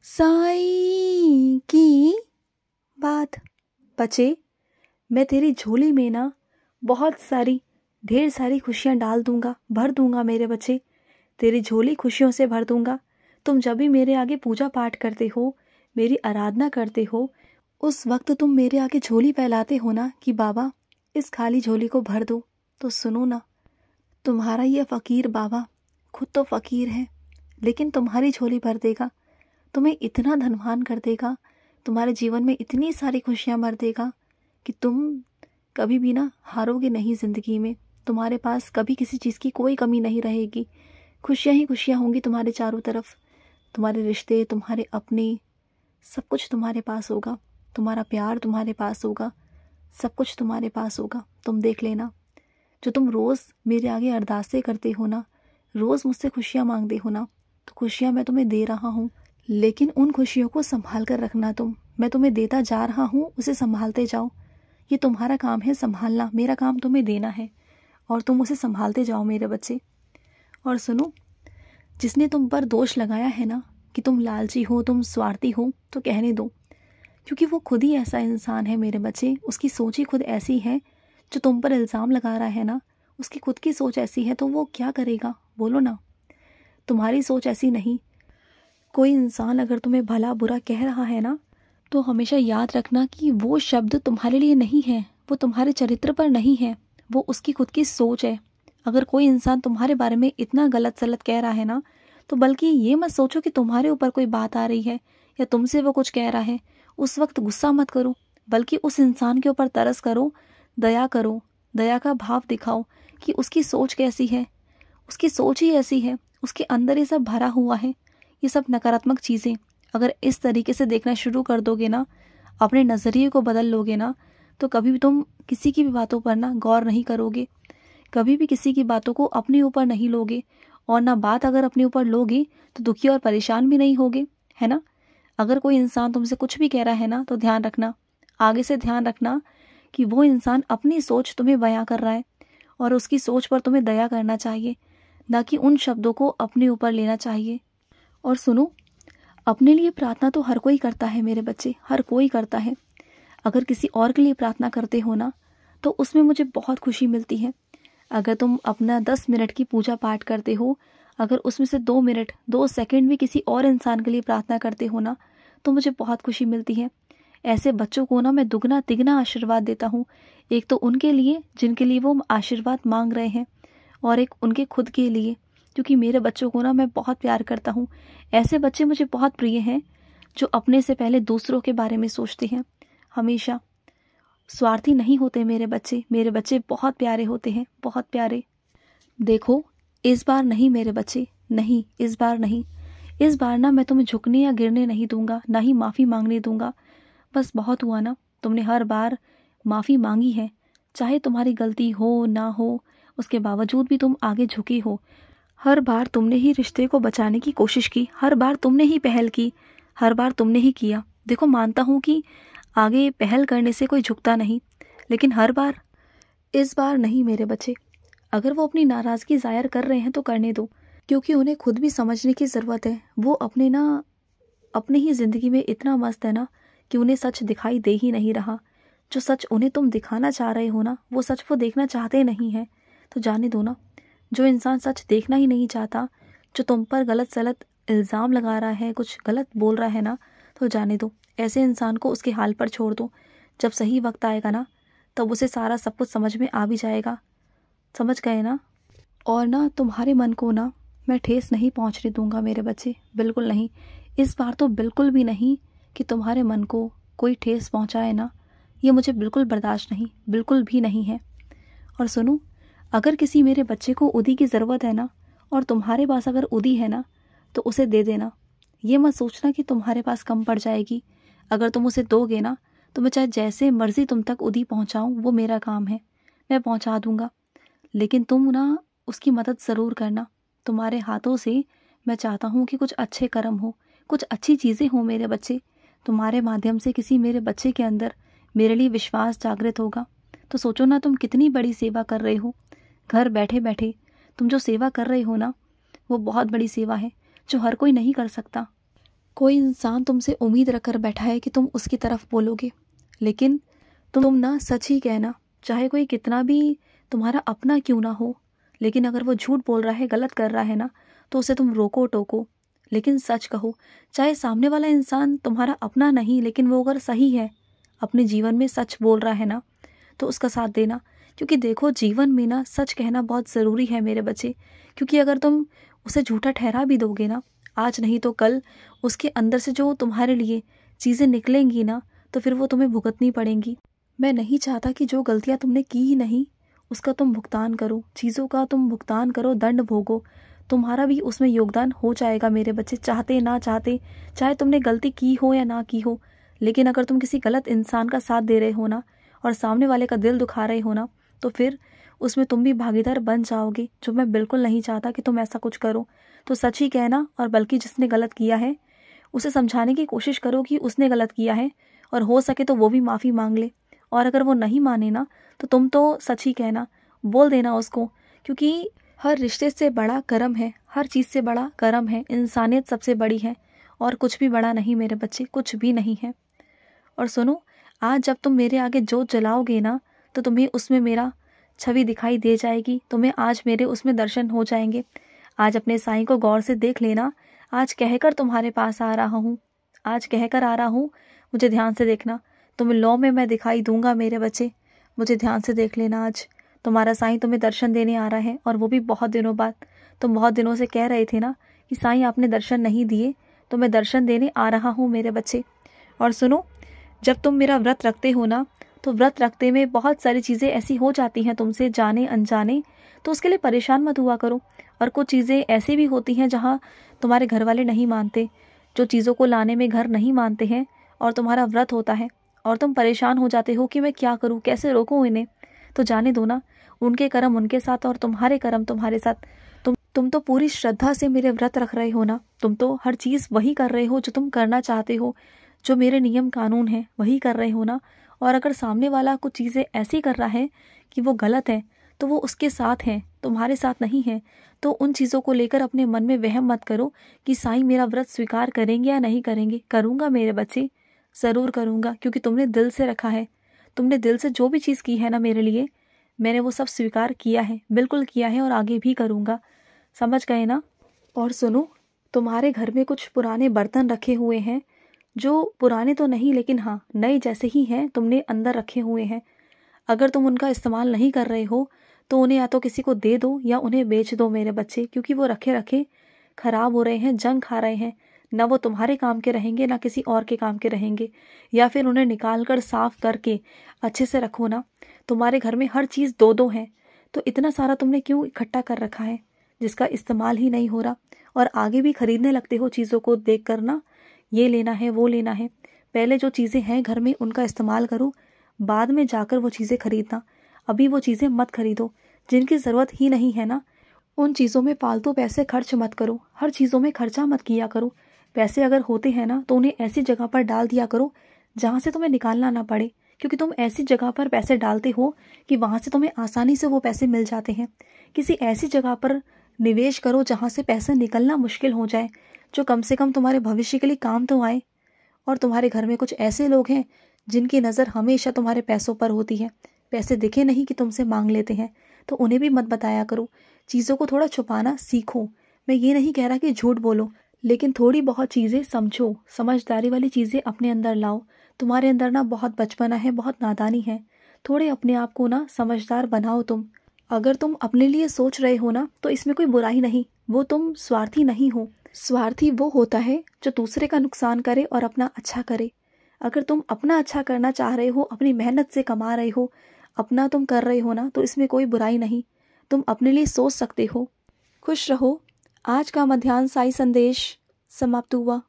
साईं की बात। बच्चे, मैं तेरी झोली में ना बहुत सारी ढेर सारी खुशियाँ डाल दूंगा, भर दूंगा मेरे बच्चे। तेरी झोली खुशियों से भर दूंगा। तुम जब भी मेरे आगे पूजा पाठ करते हो, मेरी आराधना करते हो, उस वक्त तुम मेरे आगे झोली फैलाते हो ना कि बाबा इस खाली झोली को भर दो। तो सुनो ना, तुम्हारा ये फ़कीर बाबा खुद तो फ़कीर है, लेकिन तुम्हारी झोली भर देगा, तुम्हें इतना धनवान कर देगा, तुम्हारे जीवन में इतनी सारी खुशियाँ भर देगा कि तुम कभी भी ना हारोगे नहीं ज़िंदगी में। तुम्हारे पास कभी किसी चीज़ की कोई कमी नहीं रहेगी। खुशियाँ ही खुशियाँ होंगी तुम्हारे चारों तरफ। तुम्हारे रिश्ते, तुम्हारे अपने, सब कुछ तुम्हारे पास होगा। तुम्हारा प्यार तुम्हारे पास होगा, सब कुछ तुम्हारे पास होगा। तुम देख लेना, जो तुम रोज़ मेरे आगे अरदासें करते हो ना, रोज़ मुझसे खुशियाँ मांगते हो ना, तो खुशियाँ मैं तुम्हें दे रहा हूँ, लेकिन उन खुशियों को संभाल कर रखना। मैं तुम्हें देता जा रहा हूँ, उसे संभालते जाओ। ये तुम्हारा काम है संभालना, मेरा काम तुम्हें देना है, और तुम उसे संभालते जाओ मेरे बच्चे। और सुनो, जिसने तुम पर दोष लगाया है ना कि तुम लालची हो, तुम स्वार्थी हो, तो कहने दो, क्योंकि वो खुद ही ऐसा इंसान है मेरे बच्चे। उसकी सोच ही खुद ऐसी है। जो तुम पर इल्ज़ाम लगा रहा है ना, उसकी खुद की सोच ऐसी है, तो वो क्या करेगा बोलो ना। तुम्हारी सोच ऐसी नहीं। कोई इंसान अगर तुम्हें भला बुरा कह रहा है ना, तो हमेशा याद रखना कि वो शब्द तुम्हारे लिए नहीं है, वो तुम्हारे चरित्र पर नहीं है, वो उसकी खुद की सोच है। अगर कोई इंसान तुम्हारे बारे में इतना गलत सलत कह रहा है ना, तो बल्कि ये मत सोचो कि तुम्हारे ऊपर कोई बात आ रही है या तुमसे वो कुछ कह रहा है। उस वक्त गुस्सा मत करो, बल्कि उस इंसान के ऊपर तरस करो, दया करो, दया का भाव दिखाओ कि उसकी सोच कैसी है। उसकी सोच ही ऐसी है, उसके अंदर ये सब भरा हुआ है। ये सब नकारात्मक चीज़ें अगर इस तरीके से देखना शुरू कर दोगे ना, अपने नज़रिए को बदल लोगे ना, तो कभी भी तुम किसी की भी बातों पर ना गौर नहीं करोगे, कभी भी किसी की बातों को अपने ऊपर नहीं लोगे, और ना बात अगर अपने ऊपर लोगे तो दुखी और परेशान भी नहीं होगे, है ना। अगर कोई इंसान तुमसे कुछ भी कह रहा है ना, तो ध्यान रखना, आगे से ध्यान रखना कि वो इंसान अपनी सोच तुम्हें बयां कर रहा है, और उसकी सोच पर तुम्हें दया करना चाहिए, ना कि उन शब्दों को अपने ऊपर लेना चाहिए। और सुनो, अपने लिए प्रार्थना तो हर कोई करता है मेरे बच्चे, हर कोई करता है। अगर किसी और के लिए प्रार्थना करते हो ना, तो उसमें मुझे बहुत खुशी मिलती है। अगर तुम अपना 10 मिनट की पूजा पाठ करते हो, अगर उसमें से 2 मिनट 2 सेकंड भी किसी और इंसान के लिए प्रार्थना करते हो ना, तो मुझे बहुत खुशी मिलती है। ऐसे बच्चों को ना मैं दुगना तिगना आशीर्वाद देता हूँ। एक तो उनके लिए जिनके लिए वो आशीर्वाद मांग रहे हैं, और एक उनके खुद के लिए, क्योंकि मेरे बच्चों को ना मैं बहुत प्यार करता हूँ। ऐसे बच्चे मुझे बहुत प्रिय हैं, जो अपने से पहले दूसरों के बारे में सोचते हैं, हमेशा स्वार्थी नहीं होते मेरे बच्चे। मेरे बच्चे बहुत प्यारे होते हैं, बहुत प्यारे। देखो, इस बार नहीं मेरे बच्चे, नहीं, इस बार नहीं। इस बार ना मैं तुम्हें झुकने या गिरने नहीं दूंगा, ना ही माफ़ी मांगने दूंगा। बस बहुत हुआ ना, तुमने हर बार माफ़ी मांगी है, चाहे तुम्हारी गलती हो ना हो, उसके बावजूद भी तुम आगे झुकी हो। हर बार तुमने ही रिश्ते को बचाने की कोशिश की, हर बार तुमने ही पहल की, हर बार तुमने ही किया। देखो, मानता हूँ कि आगे पहल करने से कोई झुकता नहीं, लेकिन हर बार, इस बार नहीं मेरे बच्चे। अगर वो अपनी नाराज़गी ज़ाहिर कर रहे हैं तो करने दो, क्योंकि उन्हें खुद भी समझने की ज़रूरत है। वो अपने ही ज़िंदगी में इतना मस्त है ना कि उन्हें सच दिखाई दे ही नहीं रहा। जो सच उन्हें तुम दिखाना चाह रहे हो ना, वो सच वो देखना चाहते नहीं हैं, तो जाने दो ना। जो इंसान सच देखना ही नहीं चाहता, जो तुम पर गलत सलत इल्ज़ाम लगा रहा है, कुछ गलत बोल रहा है ना, तो जाने दो। ऐसे इंसान को उसके हाल पर छोड़ दो। जब सही वक्त आएगा ना, तब उसे सारा सब कुछ समझ में आ भी जाएगा। समझ गए ना। और ना तुम्हारे मन को ना मैं ठेस नहीं पहुंचने दूंगा मेरे बच्चे, बिल्कुल नहीं। इस बार तो बिल्कुल भी नहीं कि तुम्हारे मन को कोई ठेस पहुंचाए ना, ये मुझे बिल्कुल बर्दाश्त नहीं, बिल्कुल भी नहीं है। और सुनो, अगर किसी मेरे बच्चे को उदी की ज़रूरत है ना, और तुम्हारे पास अगर उदी है ना, तो उसे दे देना। ये मत सोचना कि तुम्हारे पास कम पड़ जाएगी। अगर तुम उसे दोगे ना, तो मैं चाहे जैसे मर्जी तुम तक उदी पहुंचाऊं, वो मेरा काम है, मैं पहुंचा दूंगा। लेकिन तुम ना उसकी मदद ज़रूर करना। तुम्हारे हाथों से मैं चाहता हूँ कि कुछ अच्छे कर्म हो, कुछ अच्छी चीज़ें हों मेरे बच्चे। तुम्हारे माध्यम से किसी मेरे बच्चे के अंदर मेरे लिए विश्वास जागृत होगा, तो सोचो ना, तुम कितनी बड़ी सेवा कर रहे हो। घर बैठे बैठे तुम जो सेवा कर रहे हो ना, वो बहुत बड़ी सेवा है, जो हर कोई नहीं कर सकता। कोई इंसान तुमसे उम्मीद रखकर बैठा है कि तुम उसकी तरफ बोलोगे, लेकिन तुम ना सच ही कहना, चाहे कोई कितना भी तुम्हारा अपना क्यों ना हो। लेकिन अगर वो झूठ बोल रहा है, गलत कर रहा है ना, तो उसे तुम रोको टोको, लेकिन सच कहो। चाहे सामने वाला इंसान तुम्हारा अपना नहीं, लेकिन वो अगर सही है, अपने जीवन में सच बोल रहा है ना, तो उसका साथ देना। क्योंकि देखो, जीवन में ना सच कहना बहुत ज़रूरी है मेरे बच्चे। क्योंकि अगर तुम उसे झूठा ठहरा भी दोगे ना, आज नहीं तो कल उसके अंदर से जो तुम्हारे लिए चीज़ें निकलेंगी ना, तो फिर वो तुम्हें भुगतनी पड़ेंगी। मैं नहीं चाहता कि जो गलतियाँ तुमने की ही नहीं, उसका तुम भुगतान करो, चीज़ों का तुम भुगतान करो, दंड भोगो। तुम्हारा भी उसमें योगदान हो जाएगा मेरे बच्चे, चाहते ना चाहते, चाहे तुमने गलती की हो या ना की हो। लेकिन अगर तुम किसी गलत इंसान का साथ दे रहे हो ना, और सामने वाले का दिल दुखा रहे हो ना, तो फिर उसमें तुम भी भागीदार बन जाओगे, जो मैं बिल्कुल नहीं चाहता कि तुम ऐसा कुछ करो। तो सच ही कहना, और बल्कि जिसने गलत किया है उसे समझाने की कोशिश करो कि उसने गलत किया है, और हो सके तो वो भी माफ़ी मांग ले। और अगर वो नहीं माने ना, तो तुम तो सच ही कहना, बोल देना उसको। क्योंकि हर रिश्ते से बड़ा कर्म है, हर चीज़ से बड़ा कर्म है, इंसानियत सबसे बड़ी है, और कुछ भी बड़ा नहीं मेरे बच्चे, कुछ भी नहीं है। और सुनो, आज जब तुम मेरे आगे जोत जलाओगे ना, तो तुम्हें उसमें मेरा छवि दिखाई दे जाएगी, तुम्हें आज मेरे उसमें दर्शन हो जाएंगे। आज अपने साईं को गौर से देख लेना। आज कहकर तुम्हारे पास आ रहा हूँ, आज कहकर आ रहा हूँ, मुझे ध्यान से देखना। तुम्हें लौ में मैं दिखाई दूंगा मेरे बच्चे, मुझे ध्यान से देख लेना। आज तुम्हारा साईं तुम्हें दर्शन देने आ रहा है, और वो भी बहुत दिनों बाद। तुम बहुत दिनों से कह रहे थे ना कि साईं आपने दर्शन नहीं दिए, तो मैं दर्शन देने आ रहा हूँ मेरे बच्चे। और सुनो, जब तुम मेरा व्रत रखते हो ना, तो व्रत रखते में बहुत सारी चीज़ें ऐसी हो जाती हैं तुमसे, जाने अनजाने, तो उसके लिए परेशान मत हुआ करो। और कुछ चीज़ें ऐसी भी होती हैं जहाँ तुम्हारे घर वाले नहीं मानते, जो चीज़ों को लाने में घर नहीं मानते हैं, और तुम्हारा व्रत होता है, और तुम परेशान हो जाते हो कि मैं क्या करूँ, कैसे रोकूँ इन्हें। तो जाने दो ना, उनके कर्म उनके साथ और तुम्हारे कर्म तुम्हारे साथ। तुम तो पूरी श्रद्धा से मेरे व्रत रख रहे हो ना, तुम तो हर चीज़ वही कर रहे हो जो तुम करना चाहते हो, जो मेरे नियम कानून हैं वही कर रहे हो ना। और अगर सामने वाला कुछ चीज़ें ऐसी कर रहा है कि वो गलत है, तो वो उसके साथ है, तुम्हारे साथ नहीं है। तो उन चीज़ों को लेकर अपने मन में वहम मत करो कि साईं मेरा व्रत स्वीकार करेंगे या नहीं करेंगे। करूँगा मेरे बच्चे, ज़रूर करूँगा, क्योंकि तुमने दिल से रखा है। तुमने दिल से जो भी चीज़ की है ना मेरे लिए, मैंने वो सब स्वीकार किया है, बिल्कुल किया है, और आगे भी करूँगा। समझ गए ना। और सुनो, तुम्हारे घर में कुछ पुराने बर्तन रखे हुए हैं, जो पुराने तो नहीं लेकिन हाँ नए जैसे ही हैं, तुमने अंदर रखे हुए हैं। अगर तुम उनका इस्तेमाल नहीं कर रहे हो, तो उन्हें या तो किसी को दे दो या उन्हें बेच दो मेरे बच्चे, क्योंकि वो रखे रखे खराब हो रहे हैं, जंग खा रहे हैं। ना वो तुम्हारे काम के रहेंगे, ना किसी और के काम के रहेंगे। या फिर उन्हें निकाल कर साफ करके अच्छे से रखो ना। तुम्हारे घर में हर चीज़ दो दो है, तो इतना सारा तुमने क्यों इकट्ठा कर रखा है जिसका इस्तेमाल ही नहीं हो रहा। और आगे भी खरीदने लगते हो चीज़ों को देख कर ना, ये लेना है वो लेना है। पहले जो चीज़ें हैं घर में उनका इस्तेमाल करो, बाद में जाकर वो चीज़ें खरीदना। अभी वो चीज़ें मत खरीदो जिनकी ज़रूरत ही नहीं है ना। उन चीज़ों में फालतू पैसे खर्च मत करो, हर चीज़ों में खर्चा मत किया करो। पैसे अगर होते हैं ना, तो उन्हें ऐसी जगह पर डाल दिया करो जहाँ से तुम्हें निकालना ना पड़े। क्योंकि तुम ऐसी जगह पर पैसे डालते हो कि वहाँ से तुम्हें आसानी से वो पैसे मिल जाते हैं। किसी ऐसी जगह पर निवेश करो जहाँ से पैसे निकलना मुश्किल हो जाए, जो कम से कम तुम्हारे भविष्य के लिए काम तो आए। और तुम्हारे घर में कुछ ऐसे लोग हैं जिनकी नज़र हमेशा तुम्हारे पैसों पर होती है। पैसे दिखे नहीं कि तुमसे मांग लेते हैं, तो उन्हें भी मत बताया करो। चीज़ों को थोड़ा छुपाना सीखो। मैं ये नहीं कह रहा कि झूठ बोलो, लेकिन थोड़ी बहुत चीज़ें समझो, समझदारी वाली चीज़ें अपने अंदर लाओ। तुम्हारे अंदर ना बहुत बचपना है, बहुत नादानी है। थोड़े अपने आप को ना समझदार बनाओ तुम। अगर तुम अपने लिए सोच रहे हो ना, तो इसमें कोई बुराई नहीं, वो तुम स्वार्थी नहीं हो। स्वार्थी वो होता है जो दूसरे का नुकसान करे और अपना अच्छा करे। अगर तुम अपना अच्छा करना चाह रहे हो, अपनी मेहनत से कमा रहे हो, अपना तुम कर रहे हो ना, तो इसमें कोई बुराई नहीं। तुम अपने लिए सोच सकते हो। खुश रहो। आज का मध्याह्न साई संदेश समाप्त हुआ।